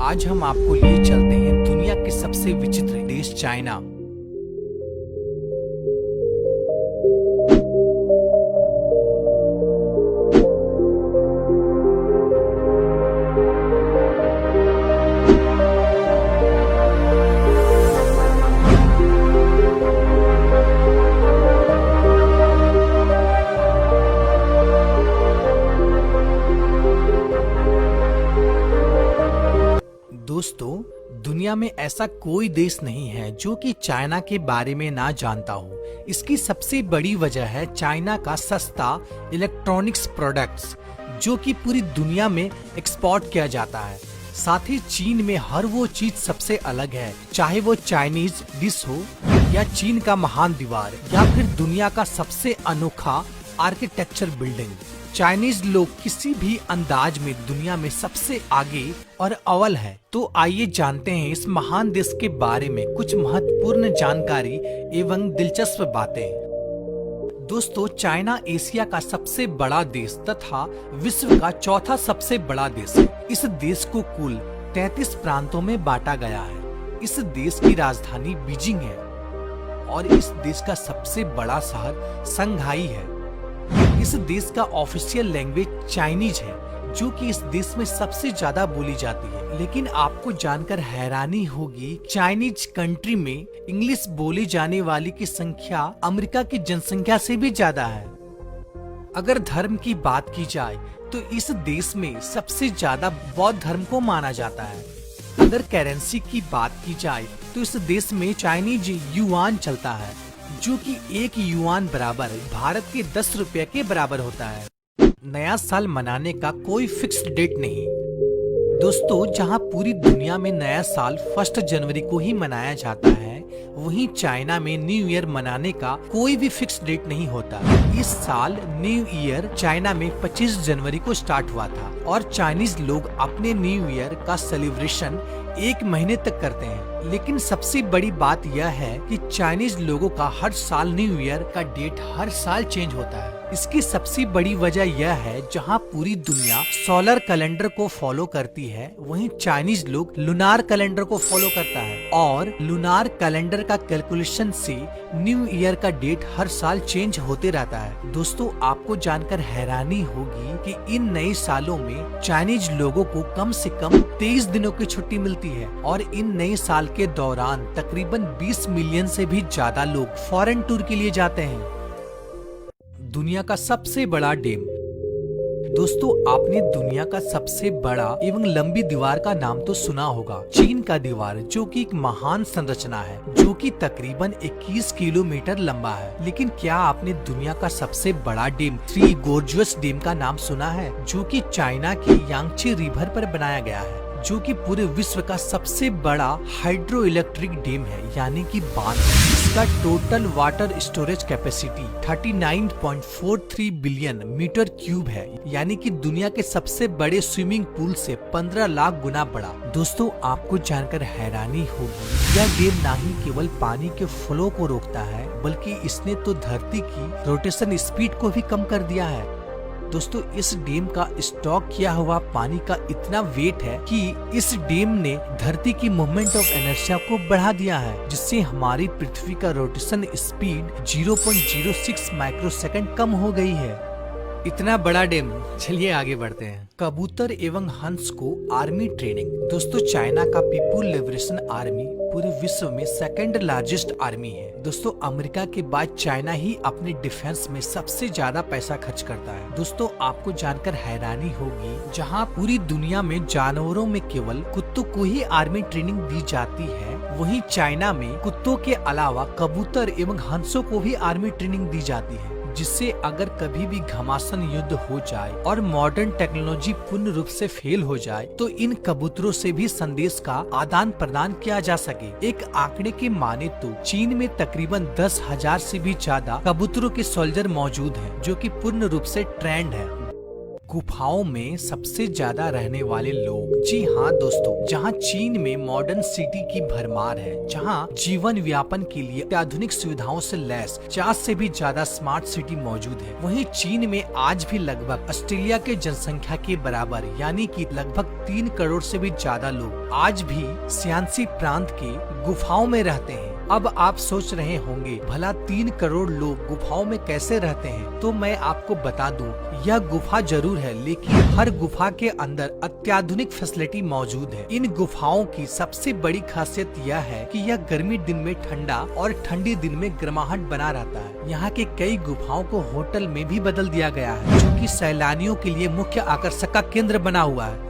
आज हम आपको लिए चलते हैं दुनिया के सबसे विचित्र देश चाइना। दोस्तों, दुनिया में ऐसा कोई देश नहीं है जो कि चाइना के बारे में ना जानता हो। इसकी सबसे बड़ी वजह है चाइना का सस्ता इलेक्ट्रॉनिक्स प्रोडक्ट्स, जो कि पूरी दुनिया में एक्सपोर्ट किया जाता है। साथ ही चीन में हर वो चीज सबसे अलग है, चाहे वो चाइनीज डिश हो या चीन का महान दीवार या फिर दुनिया का सबसे अनोखा आर्किटेक्चर बिल्डिंग। चाइनीज लोग किसी भी अंदाज में दुनिया में सबसे आगे और अव्वल है। तो आइए जानते हैं इस महान देश के बारे में कुछ महत्वपूर्ण जानकारी एवं दिलचस्प बातें। दोस्तों, चाइना एशिया का सबसे बड़ा देश तथा विश्व का चौथा सबसे बड़ा देश है। इस देश को कुल 33 प्रांतों में बांटा गया है। इस देश की राजधानी बीजिंग है और इस देश का सबसे बड़ा शहर संघाई है। इस देश का ऑफिशियल लैंग्वेज चाइनीज है, जो कि इस देश में सबसे ज्यादा बोली जाती है। लेकिन आपको जानकर हैरानी होगी, चाइनीज कंट्री में इंग्लिश बोली जाने वाली की संख्या अमेरिका की जनसंख्या से भी ज्यादा है। अगर धर्म की बात की जाए तो इस देश में सबसे ज्यादा बौद्ध धर्म को माना जाता है। अगर करेंसी की बात की जाए तो इस देश में चाइनीज युआन चलता है, जो कि 1 युआन बराबर भारत के 10 रुपए के बराबर होता है। नया साल मनाने का कोई फिक्स्ड डेट नहीं। दोस्तों, जहां पूरी दुनिया में नया साल 1 जनवरी को ही मनाया जाता है, वहीं चाइना में न्यू ईयर मनाने का कोई भी फिक्स डेट नहीं होता। इस साल न्यू ईयर चाइना में 25 जनवरी को स्टार्ट हुआ था और चाइनीज लोग अपने न्यू ईयर का सेलिब्रेशन 1 महीने तक करते हैं। लेकिन सबसे बड़ी बात यह है कि चाइनीज लोगों का हर साल न्यू ईयर का डेट हर साल चेंज होता है। इसकी सबसे बड़ी वजह यह है, जहां पूरी दुनिया सोलर कैलेंडर को फॉलो करती है, वहीं चाइनीज लोग लूनार कैलेंडर को फॉलो करता है और लूनार कैलेंडर का कैलकुलेशन से न्यू ईयर का डेट हर साल चेंज होते रहता है। दोस्तों, आपको जानकर हैरानी होगी कि इन नए सालों में चाइनीज लोगों को कम से कम 23 दिनों की छुट्टी मिलती है और इन नए साल के दौरान तकरीबन 20 मिलियन से भी ज्यादा लोग फॉरेन टूर के लिए जाते हैं। दुनिया का सबसे बड़ा डैम। दोस्तों, आपने दुनिया का सबसे बड़ा एवं लंबी दीवार का नाम तो सुना होगा, चीन का दीवार, जो कि एक महान संरचना है, जो कि तकरीबन 21 किलोमीटर लंबा है। लेकिन क्या आपने दुनिया का सबसे बड़ा डैम थ्री गोर्जियस डैम का नाम सुना है, जो कि चाइना के यांगची रिवर पर बनाया गया है, जो कि पूरे विश्व का सबसे बड़ा हाइड्रो इलेक्ट्रिक डैम है, यानी कि बांध। इसका total water storage capacity 39.43 billion metre cube है, यानी कि दुनिया के सबसे बड़े स्विमिंग पूल से 15 लाख गुना बड़ा। दोस्तों, आपको जानकर हैरानी होगी, यह डैम ना ही केवल पानी के फ्लो को रोकता है, बल्कि इसने तो धरती की रोटेशन स्पीड को भी कम कर दिया है। दोस्तों, इस डैम का स्टॉक किया हुआ पानी का इतना वेट है कि इस डैम ने धरती की मूवमेंट ऑफ इनर्शिया को बढ़ा दिया है, जिससे हमारी पृथ्वी का रोटेशन स्पीड 0.06 माइक्रोसेकंड कम हो गई है। इतना बड़ा डैम। चलिए आगे बढ़ते हैं। कबूतर एवं हंस को आर्मी ट्रेनिंग। दोस्तों, चाइना का पीपुल लिबरेशन आर्मी पूरे विश्व में सेकंड लार्जेस्ट आर्मी है। दोस्तों, अमेरिका के बाद चाइना ही अपने डिफेंस में सबसे ज्यादा पैसा खर्च करता है। दोस्तों, आपको जानकर हैरानी होगी, जहां पूरी दुनिया में जानवरों में केवल कुत्तों को ही आर्मी ट्रेनिंग दी जाती है, वहीं चाइना में कुत्तों के अलावा कबूतर एवं हंसों को भी आर्मी ट्रेनिंग दी जाती है, जिससे अगर कभी भी घमासान युद्ध हो जाए और मॉडर्न टेक्नोलॉजी पूर्ण रूप से फेल हो जाए, तो इन कबूतरों से भी संदेश का आदान प्रदान किया जा सके। एक आंकड़े के माने तो चीन में तकरीबन 10,000 से भी ज्यादा कबूतरों के सोल्जर मौजूद हैं, जो कि पूर्ण रूप से ट्रेंड है। गुफाओं में सबसे ज्यादा रहने वाले लोग। जी हाँ दोस्तों, जहाँ चीन में मॉडर्न सिटी की भरमार है, जहाँ जीवन व्यापन के लिए अत्याधुनिक सुविधाओं से लैस 50 से भी ज्यादा स्मार्ट सिटी मौजूद है, वहीं चीन में आज भी लगभग ऑस्ट्रेलिया के जनसंख्या के बराबर यानी कि लगभग 3 करोड़ से भी ज्यादा लोग आज भी सियांसी प्रांत के गुफाओं में रहते हैं। अब आप सोच रहे होंगे भला 3 करोड़ लोग गुफाओं में कैसे रहते हैं, तो मैं आपको बता दूं, यह गुफा जरूर है लेकिन हर गुफा के अंदर अत्याधुनिक फैसिलिटी मौजूद है। इन गुफाओं की सबसे बड़ी खासियत यह है कि यह गर्मी दिन में ठंडा और ठंडी दिन में गर्माहट बना रहता है। यहाँ के कई गुफाओं को होटल में भी बदल दिया गया है, जो कि सैलानियों के लिए मुख्य आकर्षक का केंद्र बना हुआ है।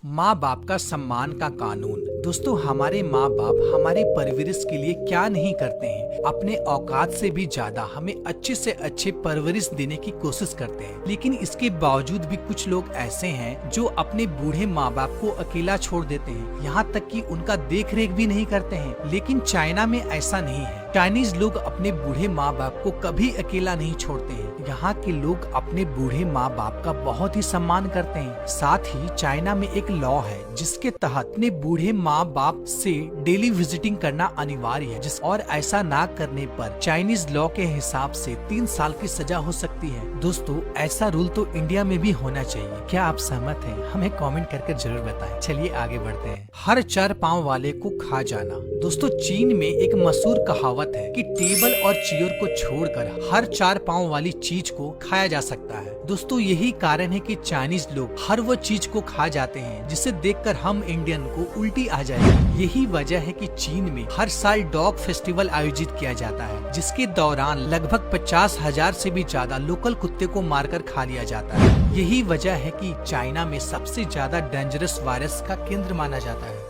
माँ बाप का सम्मान का कानून। दोस्तों, हमारे माँ बाप हमारे परवरिश के लिए क्या नहीं करते हैं, अपने औकात से भी ज्यादा हमें अच्छे से अच्छे परवरिश देने की कोशिश करते हैं। लेकिन इसके बावजूद भी कुछ लोग ऐसे हैं जो अपने बूढ़े माँ बाप को अकेला छोड़ देते हैं, यहाँ तक कि उनका देख रेख भी नहीं करते हैं। लेकिन चाइना में ऐसा नहीं है। चाइनीज लोग अपने बूढ़े माँ बाप को कभी अकेला नहीं छोड़ते हैं। यहाँ के लोग अपने बूढ़े माँ बाप का बहुत ही सम्मान करते हैं। साथ ही चाइना में एक लॉ है जिसके तहत अपने बूढ़े माँ बाप से डेली विजिटिंग करना अनिवार्य है, और ऐसा ना करने पर चाइनीज लॉ के हिसाब से 3 साल की सजा हो सकती है। दोस्तों, ऐसा रूल तो इंडिया में भी होना चाहिए। क्या आप सहमत हैं? हमें कमेंट करके जरूर बताएं। चलिए आगे बढ़ते हैं। हर 4 पाँव वाले को खा जाना। दोस्तों, चीन में एक मशहूर कहावत है कि टेबल और चेयर को छोड़कर हर 4 पाँव वाली चीज को खाया जा सकता है। दोस्तों, यही कारण है कि चाइनीज लोग हर वो चीज को खा जाते हैं जिसे देखकर हम इंडियन को उल्टी आ जाएगी। यही वजह है कि चीन में हर साल डॉग फेस्टिवल आयोजित किया जाता है, जिसके दौरान लगभग 50,000 से भी ज्यादा लोकल कुत्ते को मारकर खा लिया जाता है। यही वजह है कि चाइना में सबसे ज्यादा डेंजरस वायरस का केंद्र माना जाता है।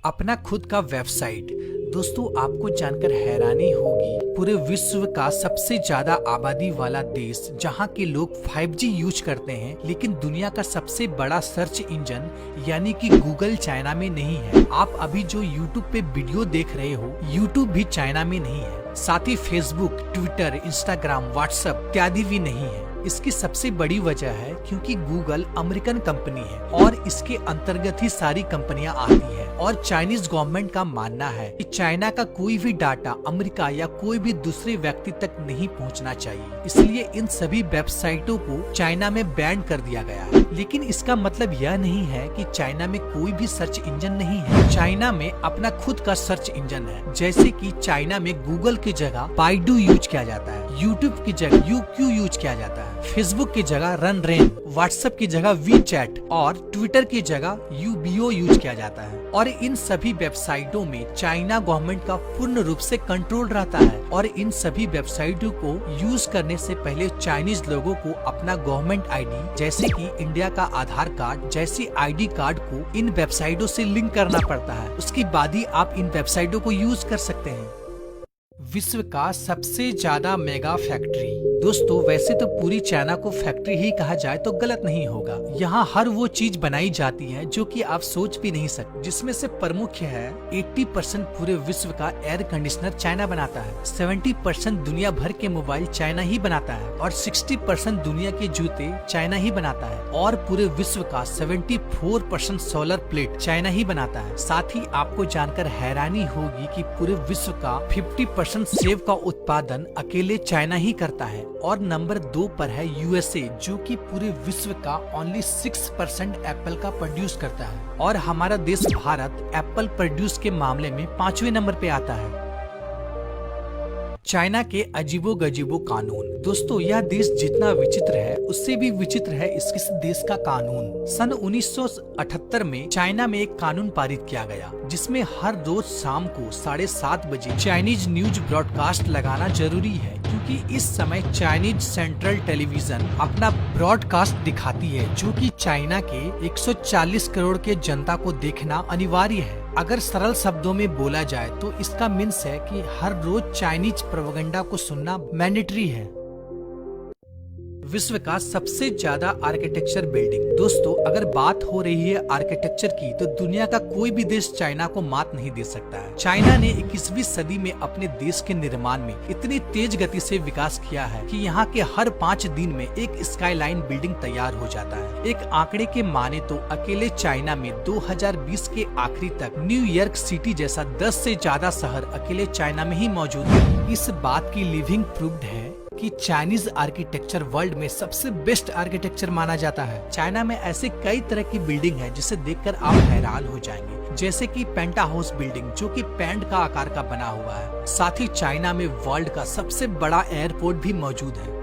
अपना खुद का वेबसाइट। दोस्तों, आपको जानकर हैरानी होगी, पूरे विश्व का सबसे ज्यादा आबादी वाला देश जहां के लोग 5G यूज करते हैं, लेकिन दुनिया का सबसे बड़ा सर्च इंजन यानी कि गूगल चाइना में नहीं है। आप अभी जो YouTube पे वीडियो देख रहे हो, YouTube भी चाइना में नहीं है। साथ ही फेसबुक, ट्विटर, इंस्टाग्राम, व्हाट्सएप इत्यादि भी नहीं है। इसकी सबसे बड़ी वजह है क्योंकि गूगल अमेरिकन कंपनी है और इसके अंतर्गत ही सारी कंपनियां आती है, और चाइनीज गवर्नमेंट का मानना है कि चाइना का कोई भी डाटा अमेरिका या कोई भी दूसरे व्यक्ति तक नहीं पहुंचना चाहिए। इसलिए इन सभी वेबसाइटों को चाइना में बैन कर दिया गया है। लेकिन इसका मतलब यह नहीं है कि चाइना में कोई भी सर्च इंजन नहीं है। चाइना में अपना खुद का सर्च इंजन है। जैसे कि चाइना में गूगल की जगह बाइडू यूज किया जाता है, यूट्यूब की जगह यूक्यू यूज किया जाता है, फेसबुक की जगह रनरेन, व्हाट्सएप की जगह वीचैट और ट्विटर की जगह यूबीओ यूज किया जाता है। और इन सभी वेबसाइटों में चाइना गवर्नमेंट का पूर्ण रूप से कंट्रोल रहता है, और इन सभी वेबसाइटों को यूज करने से पहले चाइनीज लोगों को अपना गवर्नमेंट आईडी जैसे कि इंडिया का आधार कार्ड जैसी आईडी कार्ड को इन वेबसाइटों से लिंक करना पड़ता है। उसके बाद ही आप इन वेबसाइटों को यूज कर सकते हैं। विश्व का सबसे ज्यादा मेगा फैक्ट्री। दोस्तों, वैसे तो पूरी चाइना को फैक्ट्री ही कहा जाए तो गलत नहीं होगा। यहाँ हर वो चीज बनाई जाती है जो कि आप सोच भी नहीं सकते, जिसमें से प्रमुख है 80% पूरे विश्व का एयर कंडीशनर चाइना बनाता है, 70% दुनिया भर के मोबाइल चाइना ही बनाता है, और 60% दुनिया के जूते चाइना ही बनाता है, और पूरे विश्व का 74% सोलर प्लेट चाइना ही बनाता है। साथ ही आपको जानकर हैरानी होगी कि पूरे विश्व का 50% सेब का उत्पादन अकेले चाइना ही करता है। और नंबर 2 पर है यूएसए, जो कि पूरे विश्व का ओनली 6% एप्पल का प्रोड्यूस करता है, और हमारा देश भारत एप्पल प्रोड्यूस के मामले में 5वें नंबर पे आता है। चाइना के अजीबो गजीबो कानून। दोस्तों, यह देश जितना विचित्र है उससे भी विचित्र है इस देश का कानून। सन 1978 में चाइना में एक कानून पारित किया गया जिसमें हर रोज शाम को 7:30 बजे चाइनीज न्यूज ब्रॉडकास्ट लगाना जरूरी है, क्योंकि इस समय चाइनीज सेंट्रल टेलीविजन अपना ब्रॉडकास्ट दिखाती है, जो कि चाइना के 140 करोड़ के जनता को देखना अनिवार्य है। अगर सरल शब्दों में बोला जाए तो इसका मीन्स है कि हर रोज चाइनीज प्रोपेगेंडा को सुनना मैंडेटरी है। विश्व का सबसे ज्यादा आर्किटेक्चर बिल्डिंग। दोस्तों, अगर बात हो रही है आर्किटेक्चर की, तो दुनिया का कोई भी देश चाइना को मात नहीं दे सकता है। चाइना ने 21वीं सदी में अपने देश के निर्माण में इतनी तेज गति से विकास किया है कि यहाँ के हर 5 दिन में एक स्काईलाइन बिल्डिंग तैयार हो जाता है। एक आंकड़े के माने तो अकेले चाइना में 2020 के आखिरी तक न्यूयॉर्क सिटी जैसा 10 से ज्यादा शहर अकेले चाइना में ही मौजूद है। इस बात की लिविंग प्रूफ्ड है कि चाइनीज आर्किटेक्चर वर्ल्ड में सबसे बेस्ट आर्किटेक्चर माना जाता है। चाइना में ऐसे कई तरह की बिल्डिंग है जिसे देखकर आप हैरान हो जाएंगे, जैसे कि पेंटा हाउस बिल्डिंग जो कि पैंट का आकार का बना हुआ है। साथ ही चाइना में वर्ल्ड का सबसे बड़ा एयरपोर्ट भी मौजूद है।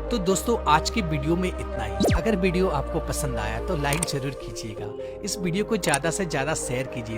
तो दोस्तों, आज के वीडियो में इतना ही। अगर वीडियो आपको पसंद आया तो लाइक जरूर कीजिएगा। इस वीडियो को ज्यादा से ज्यादा शेयर कीजिए